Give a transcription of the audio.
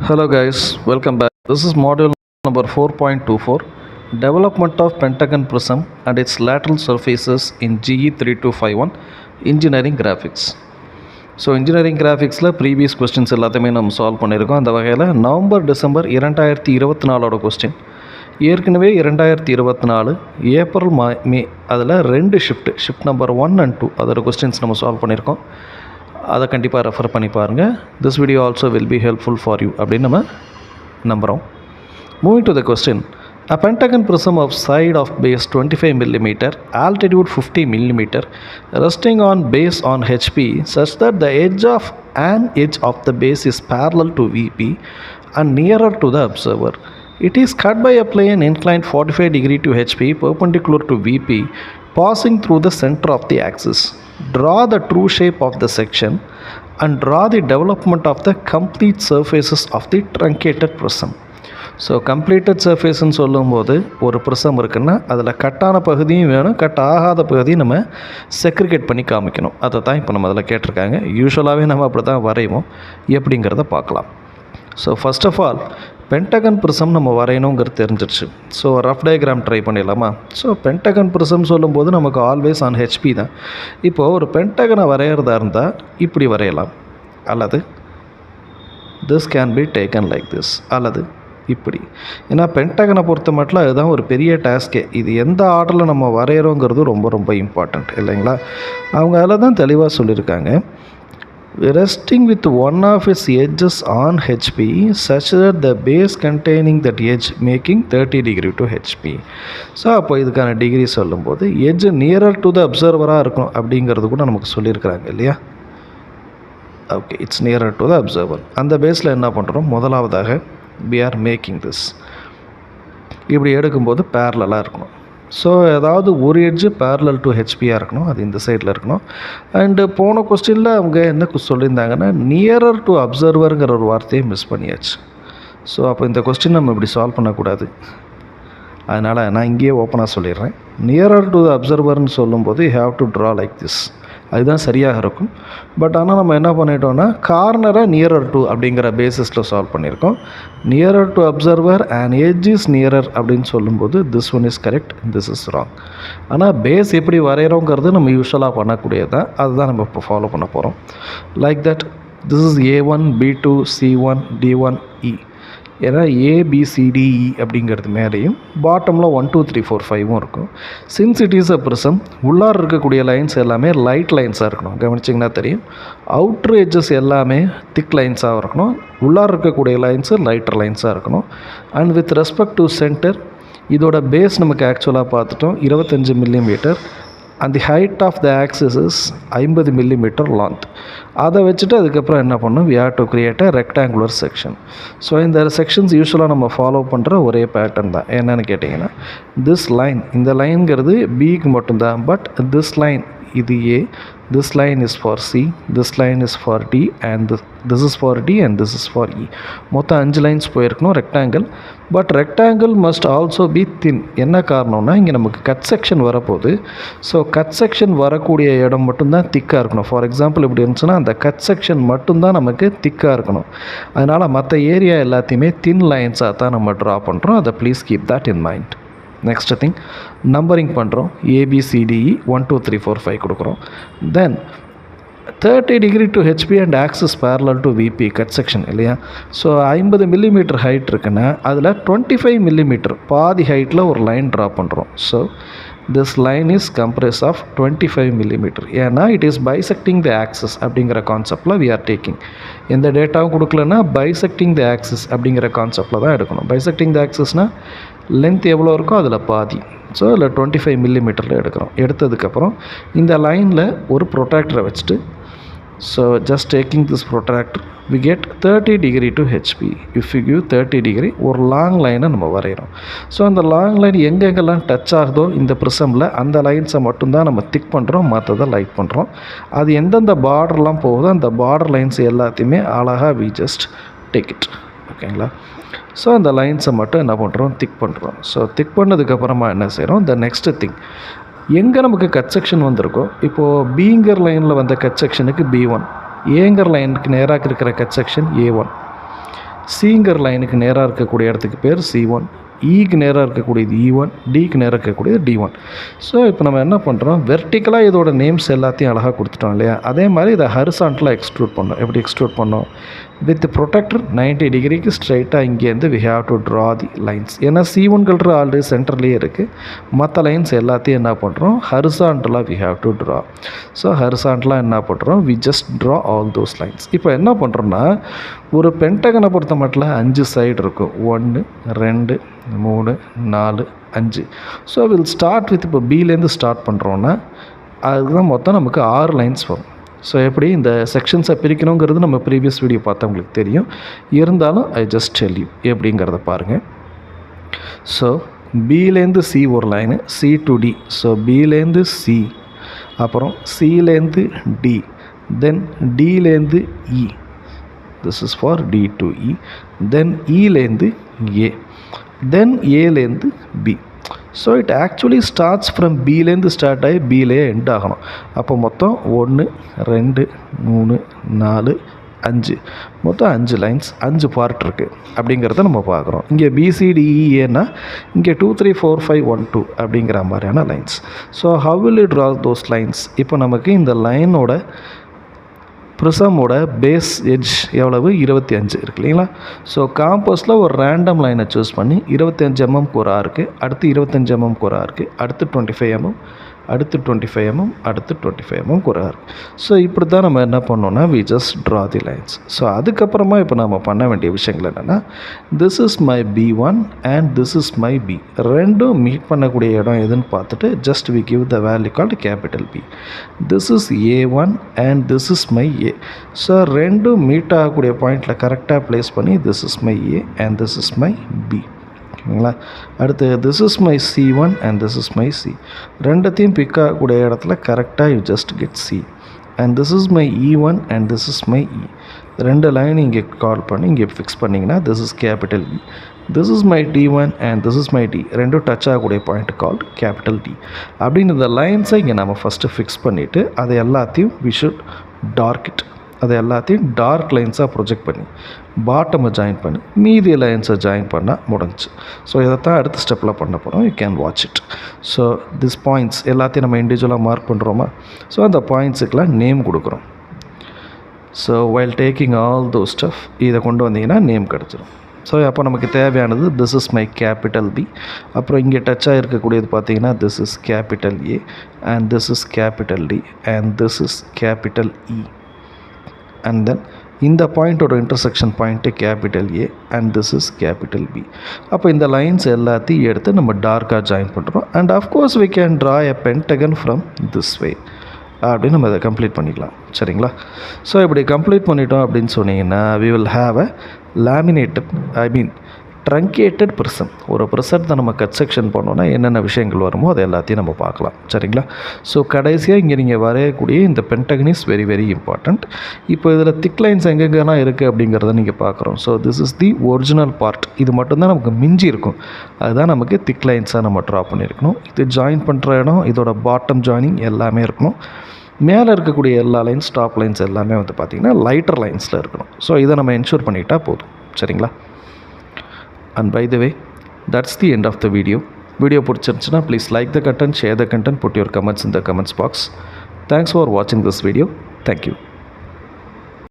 Hello guys, welcome back. This is module number 4.24, Development of Pentagon Prism and its lateral surfaces in GE 3251 Engineering Graphics. So engineering கிராஃபிக்ஸில் previous questions எல்லாத்தையுமே நம்ம solve பண்ணியிருக்கோம். அந்த வகையில் November December 2024 question ஏற்கனவே 2024 April May அதில் 2 shift number 1 and 2 அதோட questions நம்ம சால்வ் பண்ணியிருக்கோம். அதை கண்டிப்பாக ரெஃபர் பண்ணி பாருங்கள். This video also will be helpful for you அப்படின்னு நம்ம நம்புகிறோம். Moving to the question, a pentagon prism of side of base 25 mm, altitude 50 mm, resting on base on HP such that the edge of the base is parallel to VP and nearer to the observer. It is cut by a plane inclined 45 degree to HP perpendicular to VP passing through the center of the axis. Draw the true shape of the section and draw the development of the complete surfaces of the truncated prism. So completed சர்ஃபேஸ்ன்னு சொல்லும்போது ஒரு prism இருக்குன்னா அதில் கட்டான பகுதியும் வேணும், cut ஆகாத பகுதியும் நம்ம செக்ரிகேட் பண்ணி காமிக்கணும். அதை தான் இப்போ நம்ம அதில் கேட்டிருக்காங்க. யூஸ்வலாகவே நம்ம அப்படி தான் வரைவோம். எப்படிங்கிறத பார்க்கலாம். So first of all pentagon prism நம்ம வரையணுங்கிறது தெரிஞ்சிருச்சு. ஸோ ரஃப் டயக்ராம் ட்ரை பண்ணிடலாமா? ஸோ பென்டகன் ப்ரிசம் சொல்லும்போது நமக்கு ஆல்வேஸ் ஆன் ஹெச்பி தான். இப்போது ஒரு பென்டகனை வரைகிறதா இருந்தால் இப்படி வரையலாம், அல்லது this can be taken like this, அல்லது இப்படி. ஏன்னா பென்டகனை பொறுத்த மட்டும் அதுதான் ஒரு பெரிய டாஸ்கே. இது எந்த ஆர்டரில் நம்ம வரைகிறோங்கிறது ரொம்ப ரொம்ப இம்பார்ட்டண்ட் இல்லைங்களா? அவங்க அதில் தான் தெளிவாக சொல்லியிருக்காங்க. Resting with one of its edges on HP such that the base containing that edge making 30 degree to HP. So அப்போ இதுக்கான டிகிரி சொல்லும்போது எட்ஜ் நியரர் டு த அப்சர்வராக இருக்கும் அப்படிங்கிறது கூட நமக்கு சொல்லியிருக்கிறாங்க இல்லையா? Okay, it's nearer to the observer. அந்த பேஸில் என்ன பண்ணுறோம்? முதலாவதாக we are making this. இப்படி எடுக்கும்போது பேரலாக இருக்கணும். ஸோ ஏதாவது ஒரு எட்ஜு பேரலல் டு ஹெச்பியாக இருக்கணும், அது இந்த சைடில் இருக்கணும். அண்டு போன கொஸ்டினில் அவங்க என்ன சொல்லியிருந்தாங்கன்னா நியரர் டு அப்சர்வருங்கிற ஒரு வார்த்தையை மிஸ் பண்ணியாச்சு. ஸோ அப்போ இந்த கொஸ்டின் நம்ம இப்படி சால்வ் பண்ணக்கூடாது. அதனால் நான் இங்கேயே ஓப்பனாக சொல்லிடுறேன். நியரர் டு த அப்சர்வர்னு சொல்லும்போது you have to draw like this. அதுதான் சரியாக இருக்கும். பட் ஆனால் நம்ம என்ன பண்ணிட்டோம்னா கார்னரை நியரர் டு அப்படிங்கிற பேசிஸில் சால்வ் பண்ணியிருக்கோம். Nearer to observer and edge is nearer அப்படின்னு சொல்லும்போது this one is correct, this is wrong. ஆனால் பேஸ் எப்படி வரைகிறோங்கிறது நம்ம யூஸ்வலாக பண்ணக்கூடியது தான். அதுதான் நம்ம இப்போ ஃபாலோ பண்ண போகிறோம். Like that this is A1 B2 C1 D1 E. ஏன்னா ABCDE அப்படிங்கிறது மேலேயும் பாட்டமில் 1 2 3 4 5 இருக்கும். Since it is a prism, உள்ளார இருக்கக்கூடிய லைன்ஸ் எல்லாமே லைட் லைன்ஸாக இருக்கணும். கவனிச்சிங்கன்னா தெரியும். அவுட்ரு எட்ஜஸ் எல்லாமே திக் லைன்ஸாக இருக்கணும். உள்ளார இருக்கக்கூடிய லைன்ஸு லைட்டர் லைன்ஸாக இருக்கணும். And with respect to center, இதோட பேஸ் நமக்கு ஆக்சுவலாக பார்த்துட்டோம் 25 மில்லிமீட்டர். அந்த height of the axis is 50 millimetre length. அதை வச்சுட்டு அதுக்கப்புறம் என்ன பண்ணணும்? we have to create a rectangular section. So இந்த செக்ஷன்ஸ் யூஸ்வலாக நம்ம ஃபாலோ பண்ணுற ஒரே பேட்டர்ன் தான். என்னென்னு கேட்டிங்கன்னா திஸ் லைன், இந்த லைனுங்கிறது பிக்கு மட்டும்தான். பட் திஸ் லைன் இது A, this line is for C, this line is for D and this is for D and this is for E. மொத்தம் 5 லைன்ஸ் போயிருக்கணும் rectangle. But rectangle must also be thin. என்ன காரணம்னா இங்கே நமக்கு cut section வரப்போகுது. So cut section வரக்கூடிய இடம் மட்டும்தான் திக்காக இருக்கணும். ஃபார் எக்ஸாம்பிள் இப்படி இருந்துச்சுன்னா அந்த கட் செக்ஷன் மட்டும்தான் நமக்கு திக்காக இருக்கணும். அதனால் மற்ற ஏரியா எல்லாத்தையுமே தின் லைன்ஸாக தான் நம்ம ட்ரா பண்ணுறோம். அதை please keep that in mind. Next thing, numbering பண்ணுறோம். ABCDE 1 2 3 4 5 கொடுக்குறோம். Then 30 degree to HP and axis parallel to VP cut section இல்லையா? ஸோ 50 மில்லிமீட்டர் ஹைட் இருக்குன்னா அதில் 25 மில்லிமீட்டர் பாதி ஹைட்டில் ஒரு லைன் ட்ரா பண்ணுறோம். So this line is comprise of 25 millimetre. ஏன்னா it is bisecting the axis அப்படிங்கிற கான்செப்டில் வி ஆர் டேக்கிங். எந்த டேட்டாவும் கொடுக்கலன்னா பைசெக்டிங் த ஆக்சிஸ் அப்படிங்கிற கான்செப்டில் தான் எடுக்கணும். பைசெக்டிங் த ஆக்சிஸ்னால் லென்த் எவ்வளோ இருக்கோ அதில் பாதி. ஸோ அதில் 25 மில்லிமீட்டரில் எடுக்கிறோம். எடுத்ததுக்கப்புறம் இந்த லைனில் ஒரு ப்ரொட்ராக்டரை வச்சுட்டு, so just taking this protractor we get 30 degree to HP. If you give 30 degree ஒரு லாங் லைனை நம்ம வரைகிறோம். ஸோ அந்த லாங் லைன் எங்கெங்கெல்லாம் டச் ஆகுதோ இந்த ப்ரிசமில் அந்த லைன்ஸை மட்டும்தான் நம்ம திக் பண்ணுறோம், மற்றதை லைட் பண்ணுறோம். அது எந்தெந்த பார்டர்லாம் போகுதோ அந்த பார்டர் லைன்ஸ் எல்லாத்தையுமே அழகாக வி ஜஸ்ட் டேக் இட். ஓகேங்களா? ஸோ அந்த லைன்ஸை மட்டும் என்ன பண்ணுறோம்? திக் பண்ணுறோம். ஸோ திக் பண்ணதுக்கப்புறமா என்ன செய்கிறோம்? த நெக்ஸ்ட் திங், எங்கே நமக்கு கட் செக்ஷன் வந்திருக்கோ, இப்போது பிங்கிற லைனில் வந்த கட் செக்ஷனுக்கு B1, ஏங்கிற லைனுக்கு நேராக இருக்கிற கட் செக்ஷன் A1. சிங்கிற லைனுக்கு நேராக இருக்கக்கூடிய இடத்துக்கு பேர் C1, ஈக்கு நேராக இருக்கக்கூடியது E1, டிக்கு நேராக இருக்கக்கூடியது D1. ஸோ இப்போ நம்ம என்ன பண்ணுறோம், வெர்டிக்கலாக இதோட நேம்ஸ் எல்லாத்தையும் அழகாக கொடுத்துட்டோம் இல்லையா, அதே மாதிரி இதை ஹரிசாண்டலாக எக்ஸ்ட்ரூட் பண்ணோம். எப்படி எக்ஸ்ட்ரூட் பண்ணோம், வித் ப்ரொடெக்டர் 90 டிகிரிக்கு ஸ்ட்ரைட்டாக இங்கேருந்து we have to draw the lines. ஏன்னா C1 ஆல்ரெடி சென்டர்லேயே இருக்குது, மற்ற லைன்ஸ் எல்லாத்தையும் என்ன பண்ணுறோம், ஹரிசாண்டலாக we have to draw. So ஹரிசாண்டலாக என்ன பண்ணுறோம், we just draw all those lines. இப்போ என்ன பண்ணுறோன்னா, ஒரு பென்டகனை பொறுத்த மட்டும் 5 சைடு இருக்கும், 1 2 3 4 5. ஸோ வில் ஸ்டார்ட் வித், இப்போ பிலேருந்து ஸ்டார்ட் பண்ணுறோன்னா அதுதான் மொத்தம் நமக்கு 6 லைன்ஸ் வரும். ஸோ எப்படி இந்த செக்ஷன்ஸை பிரிக்கணுங்கிறது நம்ம ப்ரீவியஸ் வீடியோ பார்த்தா உங்களுக்கு தெரியும், இருந்தாலும் ஐ ஜஸ்ட் டெல் யூ எப்படிங்கிறத பாருங்கள். ஸோ பிலேருந்து சி ஒரு line, C to D. So பிலேருந்து சி, அப்புறம் சிலேருந்து டி, தென் டிலேருந்து E, this is for D to E, then Eலேருந்து A, then Aலேருந்து B. So it actually starts from பிலேருந்து ஸ்டார்ட் ஆகி பிலே எண்ட் ஆகணும். அப்போ மொத்தம் 1 2 3 4 5, மொத்தம் 5 லைன்ஸ், 5 பார்ட் இருக்குது அப்படிங்கிறத நம்ம பார்க்குறோம். இங்கே BCDEAனா இங்கே 2 3 4 5 1 2 அப்படிங்கிற மாதிரியான lines. So how will you draw those lines? இப்போ நமக்கு இந்த லைனோட ப்ரிசமோட பேஸ் எட்ஜ் எவ்வளவு, 25 இருக்கு இல்லைங்களா. ஸோ காம்பஸில் ஒரு ரேண்டம் லைனை சூஸ் பண்ணி 25 mm ஒரு ஆர்க்கு, அடுத்து 25 mm ஒரு ஆர்க்கு, அடுத்து 25 mm, அடுத்து 25 mm, அடுத்து 25 mm ஒரு ஆர்க். ஸோ இப்படி தான் நம்ம என்ன பண்ணோன்னா, we just draw the lines. So அதுக்கப்புறமா இப்போ நம்ம பண்ண வேண்டிய விஷயங்கள் என்னென்னா, this is my B1 and this is my B. ரெண்டும் மீட் பண்ணக்கூடிய இடம் எதுன்னு பார்த்துட்டு just we give the value called capital B. This is A1 and this is my A. So ரெண்டும் மீட் ஆகக்கூடிய பாயிண்டில் கரெக்டாக ப்ளேஸ் பண்ணி this is my A and this is my B. ஓகேங்களா. அடுத்து this is my C1 and this is my C. ரெண்டத்தையும் pick ஆகக்கூடிய இடத்துல கரெக்டாக you just get C. And this is my E1 and this is my E. ரெண்டு line இங்கே call பண்ணி இங்கே ஃபிக்ஸ் பண்ணிங்கன்னா this is capital E. This is my D1 and this is my D. ரெண்டும் touch ஆகக்கூடிய point called capital D. அப்படின்னு இந்த லைன்ஸை இங்கே நம்ம ஃபஸ்ட்டு ஃபிக்ஸ் பண்ணிவிட்டு அதை எல்லாத்தையும் வி ஷுட் டார்க் இட். அதை எல்லாத்தையும் டார்க் லைன்ஸாக ப்ரொஜெக்ட் பண்ணி பாட்டமை ஜாயின் பண்ணி மீதி லைன்ஸை ஜாயின் பண்ணால் முடிஞ்சு. ஸோ இதை தான் அடுத்த ஸ்டெப்பில் பண்ண போகிறோம். You can watch it. So this points எல்லாத்தையும் நம்ம இண்டிவிஜுவலாக மார்க் பண்ணுறோமா. ஸோ அந்த பாயிண்ட்ஸுக்கெலாம் நேம் கொடுக்குறோம். So while taking all those stuff இதை கொண்டு வந்தீங்கன்னா நேம் கிடச்சிரும். ஸோ அப்போ நமக்கு தேவையானது this is my capital B. அப்புறம் இங்கே டச்சாக இருக்கக்கூடியது பார்த்தீங்கன்னா this is capital A and this is capital D and this is capital E. And then இந்த பாயிண்ட்டோட intersection point capital A and this is capital B. அப்போ இந்த லைன்ஸ் எல்லாத்தையும் எடுத்து நம்ம டார்க்காக ஜாயின் பண்ணுறோம். And of course we can draw a pentagon from this way அப்படின்னு நம்ம அதை கம்ப்ளீட் பண்ணிக்கலாம். சரிங்களா. ஸோ இப்படி கம்ப்ளீட் பண்ணிட்டோம் அப்படின்னு சொன்னீங்கன்னா we will have a laminated, I mean truncated prism. ஒரு ப்ரிசத்தை நம்ம கட் செக்ஷன் பண்ணோன்னா என்னென்ன விஷயங்கள் வருமோ அது எல்லாத்தையும் நம்ம பார்க்கலாம். சரிங்களா. ஸோ கடைசியாக இங்கே நீங்கள் வரையக்கூடிய இந்த Pentagon is very very important. இப்போ இதில் திக் லைன்ஸ் எங்கெங்கெல்லாம் இருக்குது அப்படிங்கிறத நீங்கள் பார்க்குறோம். So this is the original part. இது மட்டும்தான் நமக்கு மிஞ்சி இருக்கும், அதுதான் நமக்கு திக் லைன்ஸாக நம்ம ட்ரா பண்ணியிருக்கணும். இது ஜாயின் பண்ணுற இடம், இதோட பாட்டம் ஜாயினிங் எல்லாமே இருக்கணும். மேலே இருக்கக்கூடிய எல்லா லைன்ஸ், டாப் லைன்ஸ் எல்லாமே வந்து பார்த்திங்கன்னா லைட்டர் லைன்ஸில் இருக்கணும். ஸோ இதை நம்ம என்ஷூர் பண்ணிக்கிட்டால் போதும். சரிங்களா. And by the way, that's the end of the video. Video பிடிச்சிருந்துச்சுன்னா please like the content, share the content, put your comments in the comments box. Thanks for watching this video. Thank you.